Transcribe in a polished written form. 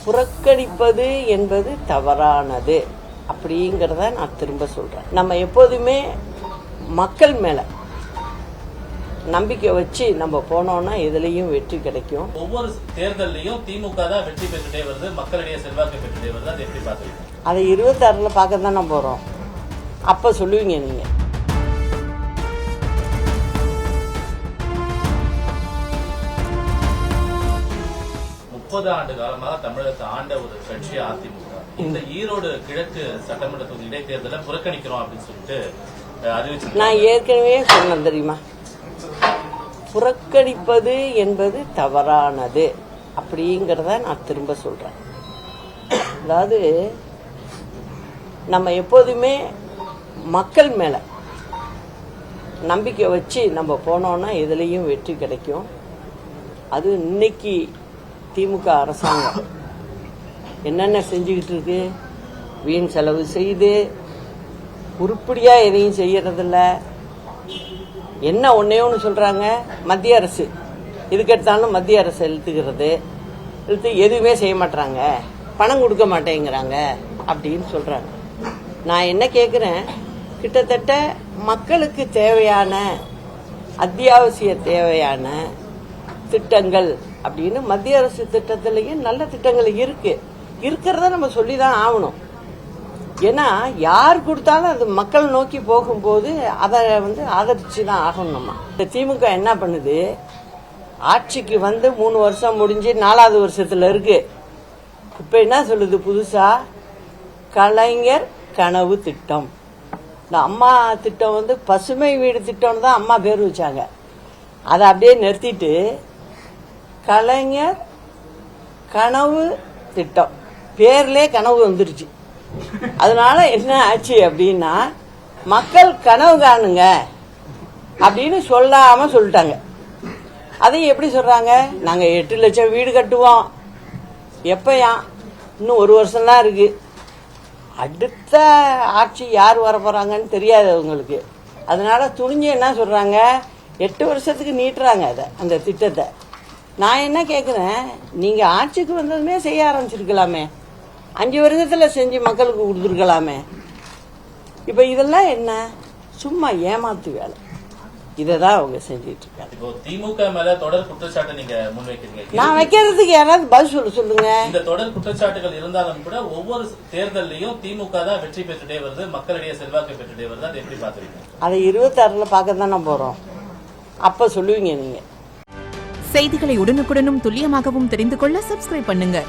புறக்கணிப்பது என்பது தவறானது அப்படிங்கிறத நான் திரும்ப சொல்றேன். நம்ம எப்போதுமே மக்கள் மேல நம்பிக்கை வச்சு நம்ம போனோம்னா எதுலையும் வெற்றி கிடைக்கும். ஒவ்வொரு தேர்தலையும் திமுக தான் வெற்றி பெற்றுட்டே வருது, மக்களிடையே செல்வாக்கு பெற்றுட்டே வருது. அதை எப்படி பாக்குறீங்க? அதை 26ல பார்க்க தானே போறோம். அப்ப சொல்லுவீங்க நீங்க. ஆண்டு காலமாக தமிழகத்தை ஆண்ட ஒரு கட்சி அதிமுக. இந்த ஈரோடு கிழக்கு சட்டமன்ற தொகுதி இடைத்தேர்தலை புறக்கணிக்கிறோம் அப்படின்னு சொல்லிட்டு அறிவிச்சு நான் ஏற்கனவே சொன்னேன் தெரியுமா, புறக்கணிப்பது என்பது தவறானது அப்படிங்கிறத நான் திரும்ப சொல்றேன். அதாவது நம்ம எப்போதுமே மக்கள் மேல நம்பிக்கை வச்சு நம்ம போனோம்னா எதுலையும் வெற்றி கிடைக்கும். அது இன்னைக்கு திமுக அரசாங்கம் என்னென்ன செஞ்சுக்கிட்டு இருக்கு, வீண் செலவு செய்து உருப்படியா எதையும் செய்யறதில்ல. என்ன ஒன்னே ஒன்று சொல்றாங்க, மத்திய அரசு இதுக்கெடுத்தாலும் மத்திய அரசு இழுத்துக்கிறது, இழுத்து எதுவுமே செய்ய மாட்டாங்க, பணம் கொடுக்க மாட்டேங்கிறாங்க அப்படின்னு சொல்றாங்க. நான் என்ன கேட்கிறேன், கிட்டத்தட்ட மக்களுக்கு தேவையான அத்தியாவசிய தேவையான திட்டங்கள் அப்படின்னு மத்திய அரசு திட்டத்திலேயும் நல்ல திட்டங்கள் இருக்கிறத நம்ம சொல்லிதான் ஆகணும். ஏன்னா யார் கொடுத்தாலும் அது மக்கள் நோக்கி போகும்போது அதை ஆதரிச்சுதான் ஆகணும். நம்ம இந்த திமுக என்ன பண்ணுது, ஆட்சிக்கு 3 வருஷம் முடிஞ்சு 4வது வருஷத்துல இருக்கு. இப்ப என்ன சொல்லுது புதுசா, கலைஞர் கனவு திட்டம். இந்த அம்மா திட்டம் பசுமை வீடு திட்டம்னு தான் அம்மா பேர் வச்சாங்க. அதை அப்படியே நிறுத்திட்டு கலைஞர் கனவு திட்டம், பேர்லே கனவு வந்துருச்சு. அதனால என்ன ஆச்சு அப்படின்னா, மக்கள் கனவு காணுங்க அப்படின்னு சொல்லாம சொல்லிட்டாங்க. அதையும் எப்படி சொல்றாங்க, நாங்க 8 லட்சம் வீடு கட்டுவோம். எப்பயா, இன்னும் 1 வருஷம் தான் இருக்கு. அடுத்த ஆட்சி யார் வர போறாங்கன்னு தெரியாது அவங்களுக்கு. அதனால துணிஞ்சு என்ன சொல்றாங்க, 8 வருஷத்துக்கு நீட்டுறாங்க அந்த திட்டத்தை. நான் என்ன கேட்கிறேன், நீங்க ஆட்சிக்கு வந்ததுமே செய்ய ஆரம்பிச்சிருக்கலாமே, 5 வருஷத்துல செஞ்சு மக்களுக்கு கொடுத்துருக்கலாமே. இப்ப இதெல்லாம் என்ன, சும்மா ஏமாத்து வேலை. இததான் அவங்க செஞ்சிட்டு இருக்காங்க. இப்போ திமுக மேல தொடர் குற்றச்சாட்டு நீங்க முன்வைக்கிறீங்க. நான் வைக்கிறதுக்கு யாராவது பதில் சொல்லுங்க. இந்த தொடர் குற்றச்சாட்டுகள் இருந்தாலும் கூட ஒவ்வொரு தேர்தலையும் திமுக தான் வெற்றி பெற்றுட்டே வருது, மக்களிடையே செல்வாக்கு பெற்றுட்டே வருது. அதை எப்படி பாக்குறீங்க? அதை 26ல பார்க்க தானே போறோம். அப்ப சொல்லுவீங்க நீங்க. செய்திகளை உடனுக்குடனும் துல்லியமாகவும் தெரிந்து கொள்ள சப்ஸ்கிரைப் பண்ணுங்க.